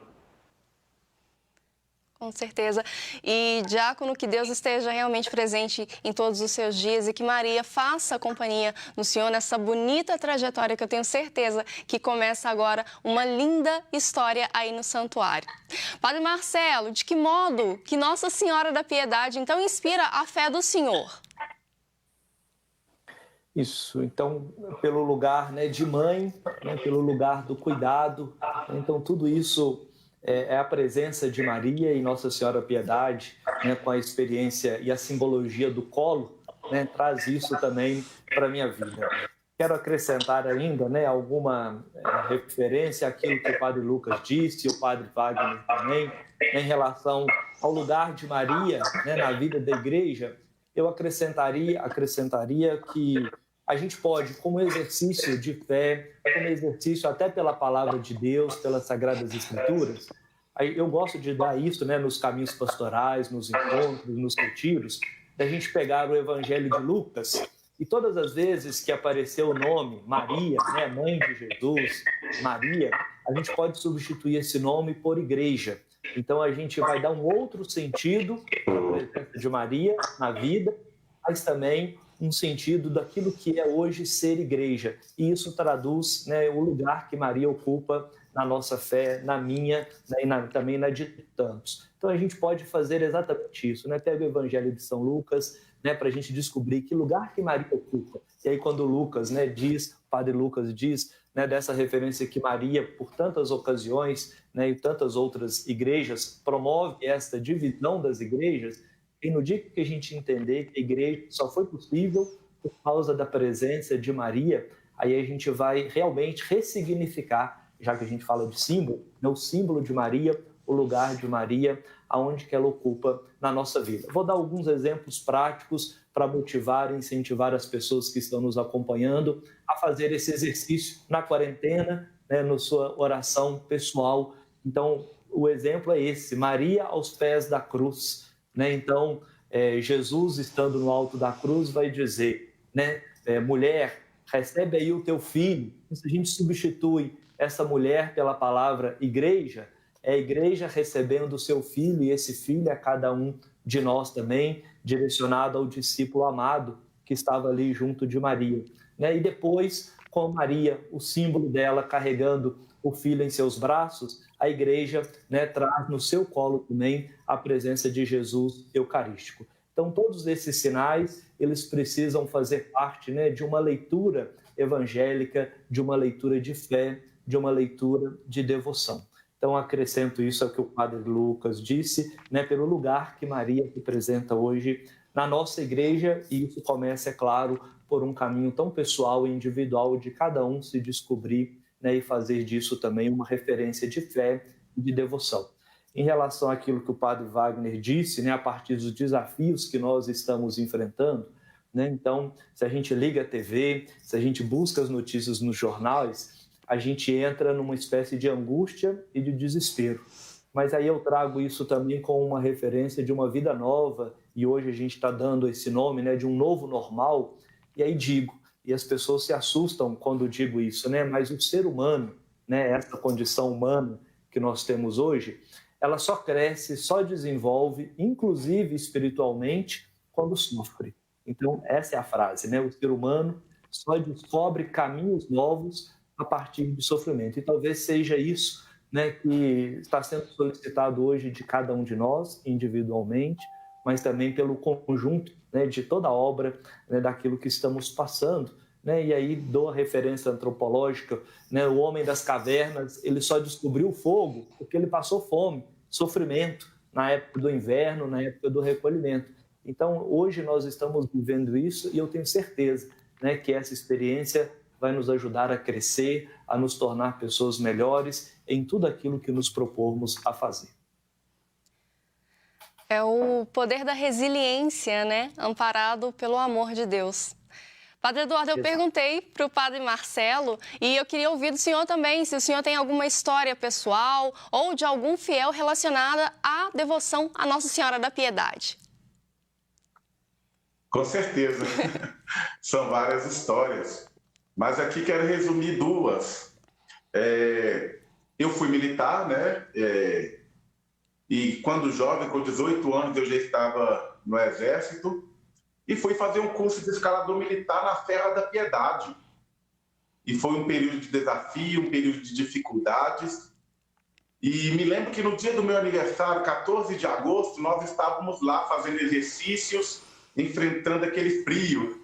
Com certeza. E, diácono, que Deus esteja realmente presente em todos os seus dias e que Maria faça companhia no Senhor nessa bonita trajetória que eu tenho certeza que começa agora uma linda história aí no santuário. Padre Marcelo, de que modo que Nossa Senhora da Piedade, então, inspira a fé do Senhor? Isso, então, pelo lugar, né, de mãe, né, pelo lugar do cuidado, então tudo isso é a presença de Maria e Nossa Senhora Piedade, né, com a experiência e a simbologia do colo, né, traz isso também para a minha vida. Quero acrescentar ainda, né, alguma referência àquilo que o Padre Lucas disse, e o Padre Wagner também, né, em relação ao lugar de Maria, né, na vida da Igreja. Eu acrescentaria que a gente pode, como exercício de fé, como exercício até pela palavra de Deus, pelas Sagradas Escrituras, eu gosto de dar isso, né, nos caminhos pastorais, nos encontros, nos retiros, da gente pegar o Evangelho de Lucas e todas as vezes que apareceu o nome Maria, né, mãe de Jesus, Maria, a gente pode substituir esse nome por igreja. Então a gente vai dar um outro sentido à presença de Maria na vida, mas também um sentido daquilo que é hoje ser igreja. E isso traduz, né, o lugar que Maria ocupa na nossa fé, na minha, né, e também na de tantos. Então a gente pode fazer exatamente isso, né? Pega o Evangelho de São Lucas, né, para a gente descobrir que lugar que Maria ocupa. E aí quando Lucas, né, diz, o Padre Lucas diz, né, dessa referência que Maria, por tantas ocasiões, né, e tantas outras igrejas, promove esta divisão das igrejas. E no dia que a gente entender que a igreja só foi possível por causa da presença de Maria, aí a gente vai realmente ressignificar, já que a gente fala de símbolo, né, o símbolo de Maria, o lugar de Maria, aonde que ela ocupa na nossa vida. Vou dar alguns exemplos práticos para motivar e incentivar as pessoas que estão nos acompanhando a fazer esse exercício na quarentena, né, na sua oração pessoal. Então, o exemplo é esse, Maria aos pés da cruz. Né? Então, Jesus, estando no alto da cruz, vai dizer, né, mulher, recebe aí o teu filho. Se a gente substitui essa mulher pela palavra igreja, é a igreja recebendo o seu filho, e esse filho é cada um de nós também, direcionado ao discípulo amado que estava ali junto de Maria. Né? E depois, com Maria, o símbolo dela carregando o filho em seus braços, a igreja, né, traz no seu colo também a presença de Jesus eucarístico. Então, todos esses sinais, eles precisam fazer parte, né, de uma leitura evangélica, de uma leitura de fé, de uma leitura de devoção. Então, acrescento isso ao que o Padre Lucas disse, né, pelo lugar que Maria representa hoje na nossa igreja, e isso começa, é claro, por um caminho tão pessoal e individual de cada um se descobrir, né, e fazer disso também uma referência de fé e de devoção. Em relação àquilo que o Padre Wagner disse, né, a partir dos desafios que nós estamos enfrentando, né, então, se a gente liga a TV, se a gente busca as notícias nos jornais, a gente entra numa espécie de angústia e de desespero. Mas aí eu trago isso também com uma referência de uma vida nova, e hoje a gente está dando esse nome, né, de um novo normal, e aí digo, e as pessoas se assustam quando digo isso, né, mas o ser humano, né, essa condição humana que nós temos hoje, ela só cresce, só desenvolve, inclusive espiritualmente, quando sofre. Então, essa é a frase, né, o ser humano só descobre caminhos novos a partir do sofrimento. E talvez seja isso, né, que está sendo solicitado hoje de cada um de nós, individualmente, mas também pelo conjunto, né, de toda a obra, né, daquilo que estamos passando. Né? E aí dou a referência antropológica, né, o homem das cavernas, ele só descobriu o fogo porque ele passou fome, sofrimento, na época do inverno, na época do recolhimento. Então, hoje nós estamos vivendo isso e eu tenho certeza, né, que essa experiência vai nos ajudar a crescer, a nos tornar pessoas melhores em tudo aquilo que nos propormos a fazer. É o poder da resiliência, né? Amparado pelo amor de Deus. Padre Eduardo, eu perguntei para o Padre Marcelo e eu queria ouvir do senhor também, se o senhor tem alguma história pessoal ou de algum fiel relacionada à devoção à Nossa Senhora da Piedade. Com certeza. São várias histórias. Mas aqui quero resumir duas. Eu fui militar, né? E quando jovem, com 18 anos, eu já estava no Exército e fui fazer um curso de escalador militar na Serra da Piedade. E foi um período de desafio, um período de dificuldades. E me lembro que no dia do meu aniversário, 14 de agosto, nós estávamos lá fazendo exercícios, enfrentando aquele frio.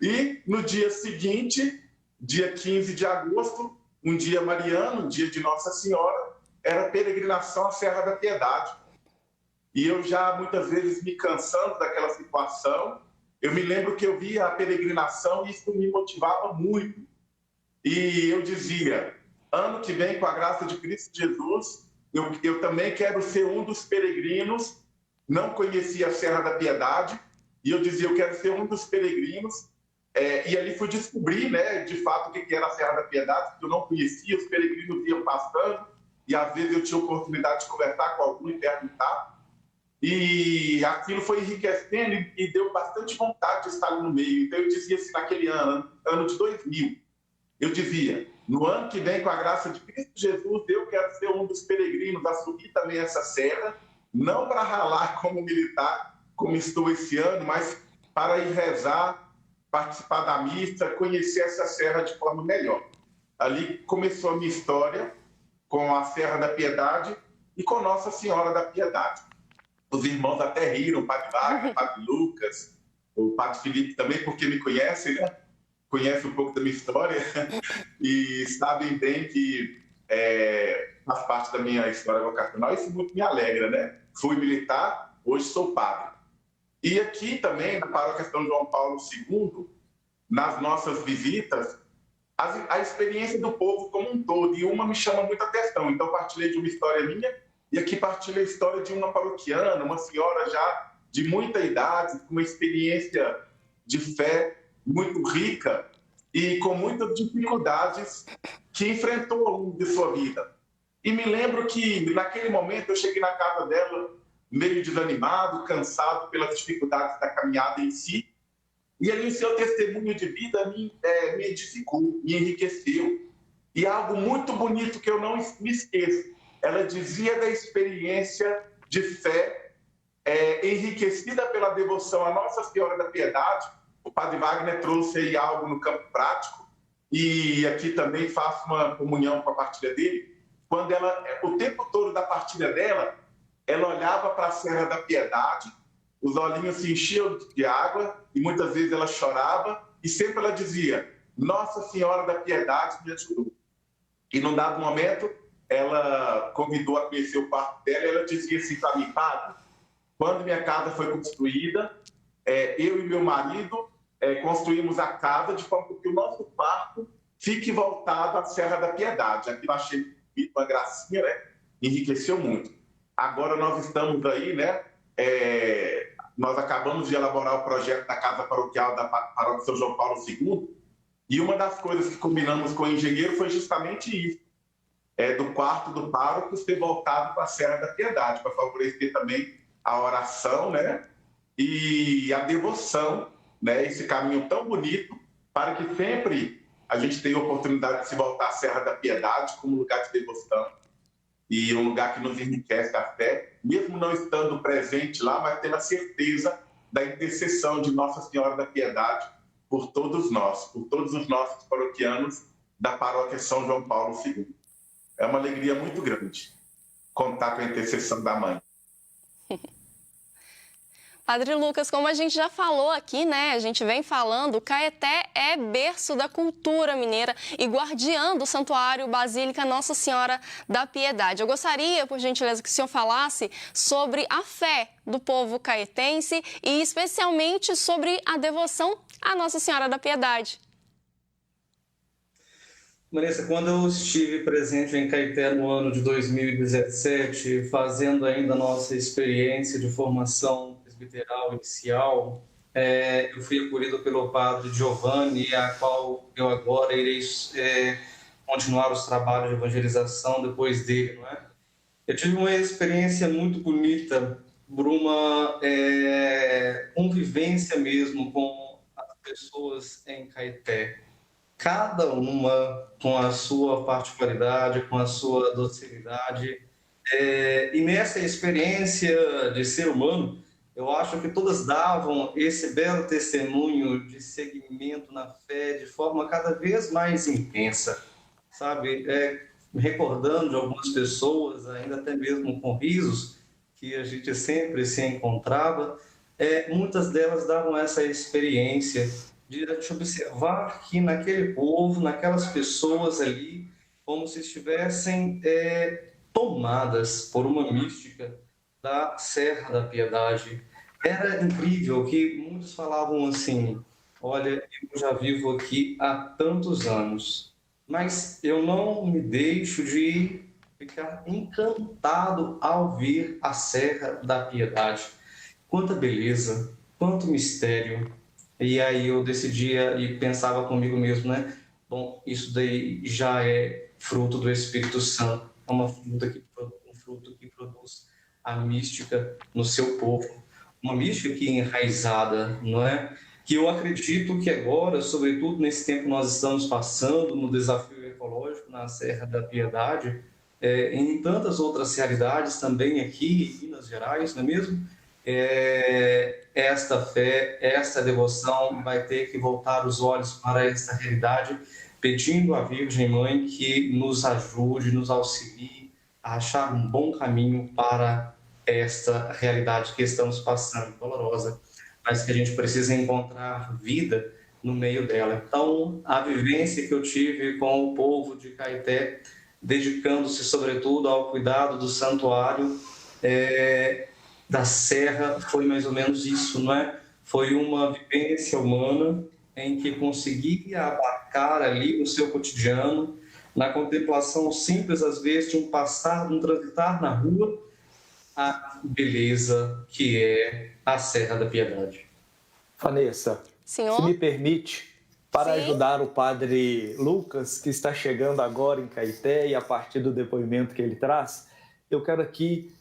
E no dia seguinte, dia 15 de agosto, um dia mariano, um dia de Nossa Senhora, era peregrinação à Serra da Piedade. E eu já muitas vezes me cansando daquela situação, eu me lembro que eu via a peregrinação e isso me motivava muito. E eu dizia, ano que vem, com a graça de Cristo Jesus, eu também quero ser um dos peregrinos. Não conhecia a Serra da Piedade, e eu dizia, eu quero ser um dos peregrinos. E ali fui descobrir, né, de fato, o que era a Serra da Piedade, porque eu não conhecia, os peregrinos iam passando, e às vezes eu tinha oportunidade de conversar com algum e perguntar. E aquilo foi enriquecendo e deu bastante vontade de estar ali no meio. Então eu dizia assim, naquele ano de 2000, eu dizia, no ano que vem, com a graça de Cristo Jesus, eu quero ser um dos peregrinos a subir também essa serra, não para ralar como militar, como estou esse ano, mas para ir rezar, participar da missa, conhecer essa serra de forma melhor. Ali começou a minha história com a Serra da Piedade e com Nossa Senhora da Piedade. Os irmãos até riram, o Padre Wagner, o Padre Lucas, o Padre Felipe também, porque me conhecem, né? Conhecem um pouco da minha história e sabem bem que faz parte da minha história vocacional. Isso muito me alegra, né? Fui militar, hoje sou padre. E aqui também, na Paróquia São João Paulo II, nas nossas visitas, a experiência do povo como um todo, e uma me chama muita atenção. Então, partilhei de uma história minha, e aqui partilhei a história de uma paroquiana, uma senhora já de muita idade, com uma experiência de fé muito rica e com muitas dificuldades que enfrentou ao longo de sua vida. E me lembro que, naquele momento, eu cheguei na casa dela meio desanimado, cansado pelas dificuldades da caminhada em si, e ali o seu testemunho de vida me edificou, me enriqueceu. E algo muito bonito que eu não me esqueço, ela dizia da experiência de fé enriquecida pela devoção à Nossa Senhora da Piedade. O Padre Wagner trouxe aí algo no campo prático, e aqui também faço uma comunhão com a partilha dele. Quando ela, o tempo todo da partilha dela, ela olhava para a Serra da Piedade, os olhinhos se enchiam de água e muitas vezes ela chorava, e sempre ela dizia, Nossa Senhora da Piedade me ajudou. E num dado momento, ela convidou a conhecer o quarto dela, e ela dizia assim para mim, Padre, quando minha casa foi construída, eu e meu marido construímos a casa de forma que o nosso quarto fique voltado à Serra da Piedade. Aqui eu achei uma gracinha, né? Enriqueceu muito. Agora nós estamos aí, né? Nós acabamos de elaborar o projeto da Casa Paroquial da Paróquia São João Paulo II, e uma das coisas que combinamos com o engenheiro foi justamente isso, do quarto do pároco ser voltado para a Serra da Piedade, para favorecer também a oração, né? E a devoção, né? Esse caminho tão bonito, para que sempre a gente tenha a oportunidade de se voltar à Serra da Piedade como lugar de devoção e um lugar que nos enriquece a fé, mesmo não estando presente lá, mas tendo a certeza da intercessão de Nossa Senhora da Piedade por todos nós, por todos os nossos paroquianos da Paróquia São João Paulo II. É uma alegria muito grande contar com a intercessão da Mãe. Padre Lucas, como a gente já falou aqui, né? A gente vem falando, Caeté é berço da cultura mineira e guardiã do Santuário Basílica Nossa Senhora da Piedade. Eu gostaria, por gentileza, que o senhor falasse sobre a fé do povo caetense e especialmente sobre a devoção à Nossa Senhora da Piedade. Vanessa, quando eu estive presente em Caeté no ano de 2017, fazendo ainda a nossa experiência de formação presbiteral inicial, eu fui acolhido pelo padre Giovanni, a qual eu agora irei continuar os trabalhos de evangelização depois dele, não é? Eu tive uma experiência muito bonita por uma convivência mesmo com as pessoas em Caeté. Cada uma com a sua particularidade, com a sua docilidade, E nessa experiência de ser humano, eu acho que todas davam esse belo testemunho de seguimento na fé de forma cada vez mais intensa, sabe? Recordando de algumas pessoas, ainda até mesmo com risos, que a gente sempre se encontrava, muitas delas davam essa experiência de a gente observar que naquele povo, naquelas pessoas ali, como se estivessem tomadas por uma mística da Serra da Piedade. Era incrível que muitos falavam assim: olha, eu já vivo aqui há tantos anos, mas eu não me deixo de ficar encantado ao ver a Serra da Piedade. Quanta beleza, quanto mistério. E aí eu decidia e pensava comigo mesmo, né? Bom, isso daí já é fruto do Espírito Santo, é um fruto que produz a mística no seu povo, uma mística que é enraizada, não é? Que eu acredito que agora, sobretudo nesse tempo que nós estamos passando, no desafio ecológico na Serra da Piedade, em tantas outras realidades também aqui em Minas Gerais, não é mesmo? Esta fé, esta devoção vai ter que voltar os olhos para esta realidade, pedindo à Virgem Mãe que nos ajude, nos auxilie a achar um bom caminho para esta realidade que estamos passando, dolorosa, mas que a gente precisa encontrar vida no meio dela. Então, a vivência que eu tive com o povo de Caeté, dedicando-se sobretudo ao cuidado do santuário da Serra, foi mais ou menos isso, não é? Foi uma vivência humana em que conseguia abarcar ali o seu cotidiano, na contemplação simples, às vezes, de um passar, de um transitar na rua, a beleza que é a Serra da Piedade. Vanessa, Senhor? se me permite, para Sim. ajudar o padre Lucas, que está chegando agora em Caeté, e a partir do depoimento que ele traz, eu quero aqui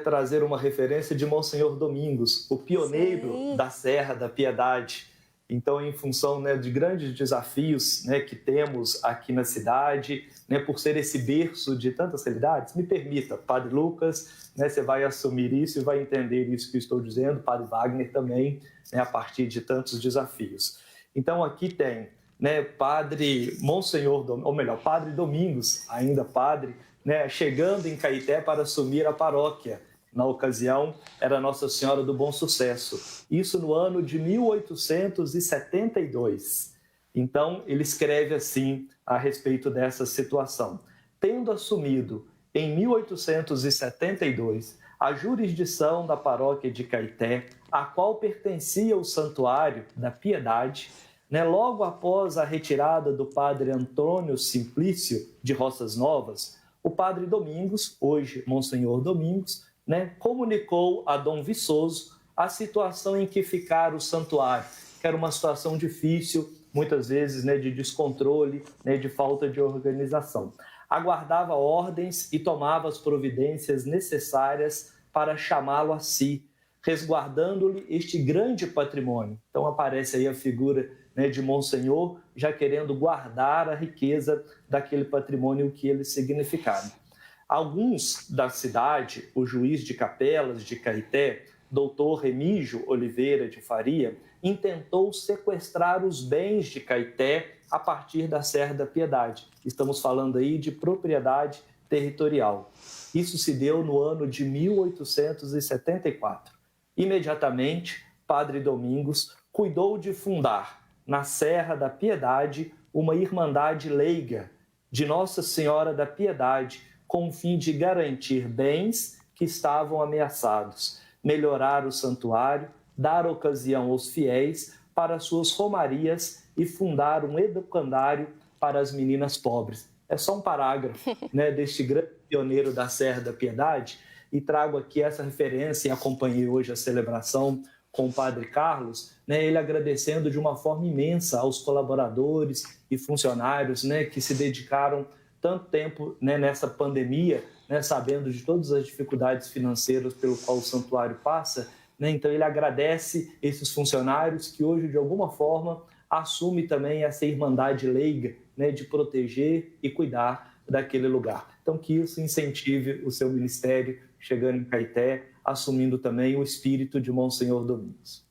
trazer uma referência de Monsenhor Domingos, o pioneiro Sim. da Serra da Piedade. Então, em função de grandes desafios que temos aqui na cidade, por ser esse berço de tantas realidades, me permita, Padre Lucas, você vai assumir isso e vai entender isso que eu estou dizendo, Padre Wagner também, a partir de tantos desafios. Então, aqui tem Padre Monsenhor, ou melhor, Padre Domingos, ainda padre, chegando em Caeté para assumir a paróquia. Na ocasião, era Nossa Senhora do Bom Sucesso. Isso no ano de 1872. Então, ele escreve assim a respeito dessa situação. Tendo assumido, em 1872, a jurisdição da paróquia de Caeté, a qual pertencia o Santuário da Piedade, logo após a retirada do padre Antônio Simplício de Roças Novas, o padre Domingos, hoje Monsenhor Domingos, comunicou a Dom Viçoso a situação em que ficara o santuário, que era uma situação difícil, muitas vezes de descontrole, de falta de organização. Aguardava ordens e tomava as providências necessárias para chamá-lo a si, resguardando-lhe este grande patrimônio. Então aparece aí a figura de Monsenhor, já querendo guardar a riqueza daquele patrimônio que ele significava. Alguns da cidade, o juiz de capelas de Caeté, doutor Remígio Oliveira de Faria, intentou sequestrar os bens de Caeté a partir da Serra da Piedade. Estamos falando aí de propriedade territorial. Isso se deu no ano de 1874. Imediatamente, Padre Domingos cuidou de fundar, na Serra da Piedade, uma irmandade leiga de Nossa Senhora da Piedade, com o fim de garantir bens que estavam ameaçados, melhorar o santuário, dar ocasião aos fiéis para suas romarias e fundar um educandário para as meninas pobres. É só um parágrafo deste grande pioneiro da Serra da Piedade, e trago aqui essa referência e acompanhei hoje a celebração com o Padre Carlos, ele agradecendo de uma forma imensa aos colaboradores e funcionários que se dedicaram tanto tempo nessa pandemia, sabendo de todas as dificuldades financeiras pelo qual o santuário passa. Então ele agradece esses funcionários que hoje, de alguma forma, assumem também essa irmandade leiga de proteger e cuidar daquele lugar. Então, que isso incentive o seu ministério, chegando em Caeté, assumindo também o espírito de Monsenhor Domingos.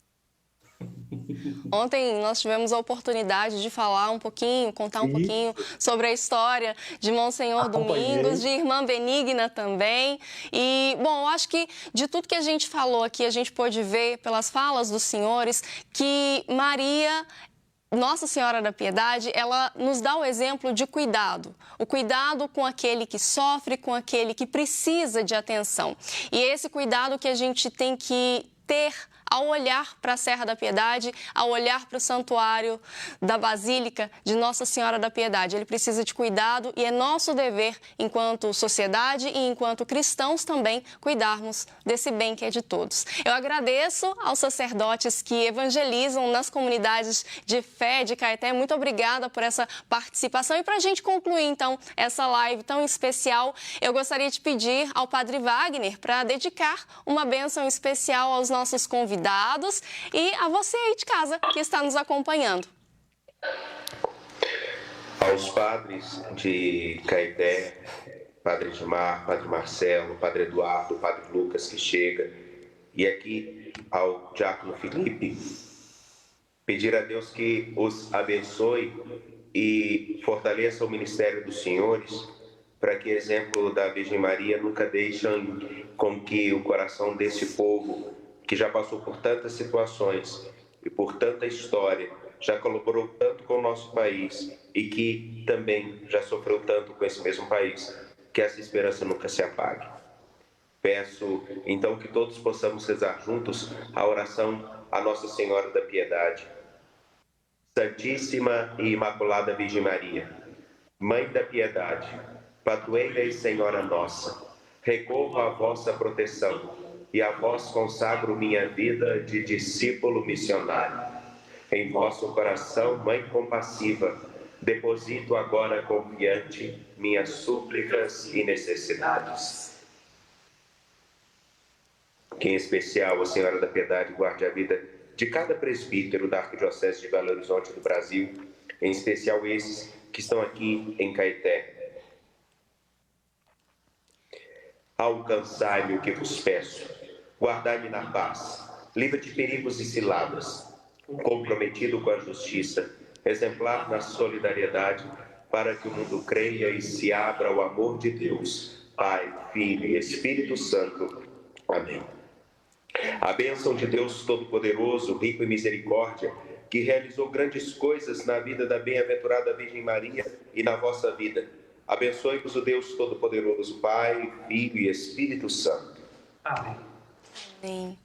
Ontem nós tivemos a oportunidade de falar um pouquinho, contar um pouquinho sobre a história de Monsenhor Domingos, de Irmã Benigna também. E, bom, eu acho que de tudo que a gente falou aqui, a gente pôde ver pelas falas dos senhores que Maria, Nossa Senhora da Piedade, ela nos dá o exemplo de cuidado. O cuidado com aquele que sofre, com aquele que precisa de atenção. E esse cuidado que a gente tem que ter ao olhar para a Serra da Piedade, ao olhar para o santuário da Basílica de Nossa Senhora da Piedade. Ele precisa de cuidado e é nosso dever, enquanto sociedade e enquanto cristãos também, cuidarmos desse bem que é de todos. Eu agradeço aos sacerdotes que evangelizam nas comunidades de fé de Caeté. Muito obrigada por essa participação. E para a gente concluir, então, essa live tão especial, eu gostaria de pedir ao Padre Wagner para dedicar uma bênção especial aos nossos convidados e a você aí de casa que está nos acompanhando. Aos padres de Caeté, Padre Edmar, Padre Marcelo, Padre Eduardo, Padre Lucas que chega, e aqui ao Diácono Felipe, pedir a Deus que os abençoe e fortaleça o ministério dos senhores, para que, exemplo da Virgem Maria, nunca deixem com que o coração desse povo, que já passou por tantas situações e por tanta história, já colaborou tanto com o nosso país e que também já sofreu tanto com esse mesmo país, que essa esperança nunca se apague. Peço, então, que todos possamos rezar juntos a oração à Nossa Senhora da Piedade. Santíssima e Imaculada Virgem Maria, Mãe da Piedade, Padroeira e Senhora Nossa, recorro à vossa proteção e a vós consagro minha vida de discípulo missionário. Em vosso coração, Mãe compassiva, deposito agora confiante minhas súplicas e necessidades. Que em especial a Senhora da Piedade guarde a vida de cada presbítero da Arquidiocese de Belo Horizonte do Brasil, em especial esses que estão aqui em Caeté. Alcançai-me o que vos peço, guardai-me na paz, livre de perigos e ciladas, comprometido com a justiça, exemplar na solidariedade, para que o mundo creia e se abra ao amor de Deus, Pai, Filho e Espírito Santo. Amém. A bênção de Deus Todo-Poderoso, rico em misericórdia, que realizou grandes coisas na vida da bem-aventurada Virgem Maria e na vossa vida, abençoe-vos o Deus Todo-Poderoso, Pai, Filho e Espírito Santo. Amém. Amém.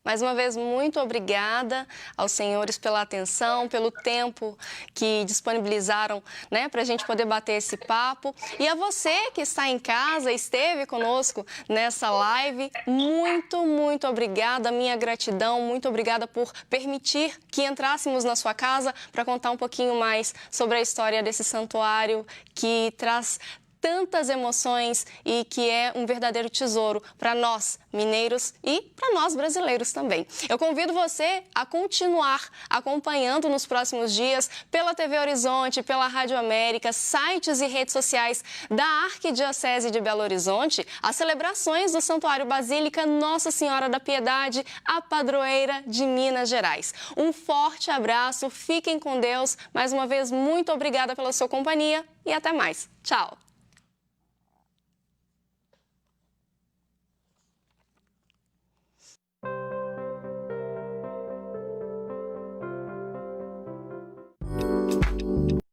Mais uma vez, muito obrigada aos senhores pela atenção, pelo tempo que disponibilizaram, né, para a gente poder bater esse papo. E a você que está em casa, esteve conosco nessa live, muito, muito obrigada. Minha gratidão, muito obrigada por permitir que entrássemos na sua casa para contar um pouquinho mais sobre a história desse santuário que traz tantas emoções e que é um verdadeiro tesouro para nós, mineiros, e para nós, brasileiros também. Eu convido você a continuar acompanhando nos próximos dias pela TV Horizonte, pela Rádio América, sites e redes sociais da Arquidiocese de Belo Horizonte, as celebrações do Santuário Basílica Nossa Senhora da Piedade, a padroeira de Minas Gerais. Um forte abraço, fiquem com Deus. Mais uma vez, muito obrigada pela sua companhia e até mais. Tchau!